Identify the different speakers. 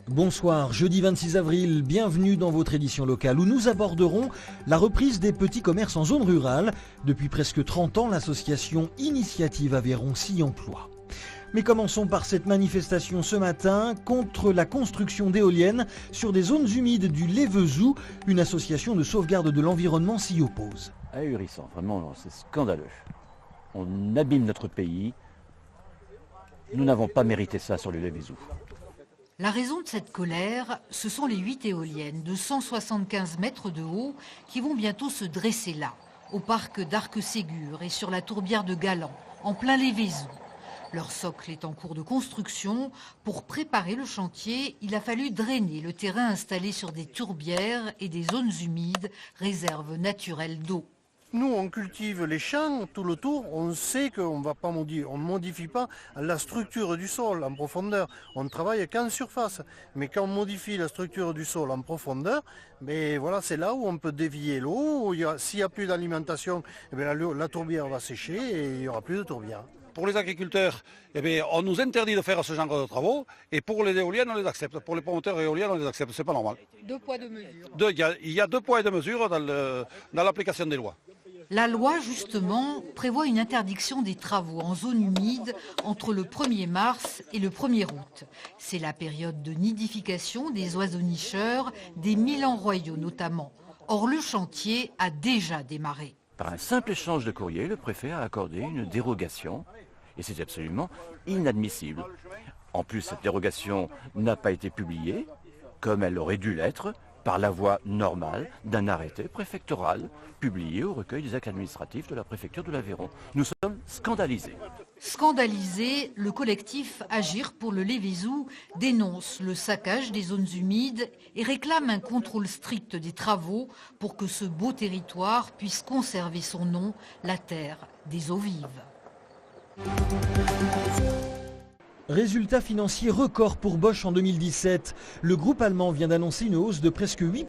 Speaker 1: Bonsoir, jeudi 26 avril, bienvenue dans votre édition locale où nous aborderons la reprise des petits commerces en zone rurale. Depuis presque 30 ans, l'association Initiative Aveyron s'y emploie. Mais commençons par cette manifestation ce matin contre la construction d'éoliennes sur des zones humides du Lévezou. Une association de sauvegarde de l'environnement s'y oppose.
Speaker 2: Ahurissant, vraiment, c'est scandaleux. On abîme notre pays. Nous n'avons pas mérité ça sur le Lévezou.
Speaker 3: La raison de cette colère, ce sont les 8 éoliennes de 175 mètres de haut qui vont bientôt se dresser là, au parc d'Arc-Ségur et sur la tourbière de Galan, en plein Lévezou. Leur socle est en cours de construction. Pour préparer le chantier, il a fallu drainer le terrain installé sur des tourbières et des zones humides, réserves naturelles d'eau.
Speaker 4: Nous, on cultive les champs tout le tour, on sait qu'on ne modifie pas la structure du sol en profondeur, on ne travaille qu'en surface. Mais quand on modifie la structure du sol en profondeur, voilà, c'est là où on peut dévier l'eau. S'il n'y a plus d'alimentation, la tourbière va sécher et il n'y aura plus de tourbière.
Speaker 5: Pour les agriculteurs, on nous interdit de faire ce genre de travaux et pour les éoliennes, on les accepte. Pour les promoteurs éoliennes, on les accepte, c'est pas normal.
Speaker 6: Deux poids, deux mesures.
Speaker 5: Il y a 2 poids et 2 mesures dans l'application des lois.
Speaker 3: La loi, justement, prévoit une interdiction des travaux en zone humide entre le 1er mars et le 1er août. C'est la période de nidification des oiseaux nicheurs, des milans royaux notamment. Or, le chantier a déjà démarré.
Speaker 2: Par un simple échange de courrier, le préfet a accordé une dérogation et c'est absolument inadmissible. En plus, cette dérogation n'a pas été publiée, comme elle aurait dû l'être, par la voie normale d'un arrêté préfectoral publié au recueil des actes administratifs de la préfecture de l'Aveyron. Nous sommes scandalisés.
Speaker 3: Scandalisé, le collectif Agir pour le Lévezou dénonce le saccage des zones humides et réclame un contrôle strict des travaux pour que ce beau territoire puisse conserver son nom, la terre des eaux vives.
Speaker 1: Résultat financier record pour Bosch en 2017. Le groupe allemand vient d'annoncer une hausse de presque 8%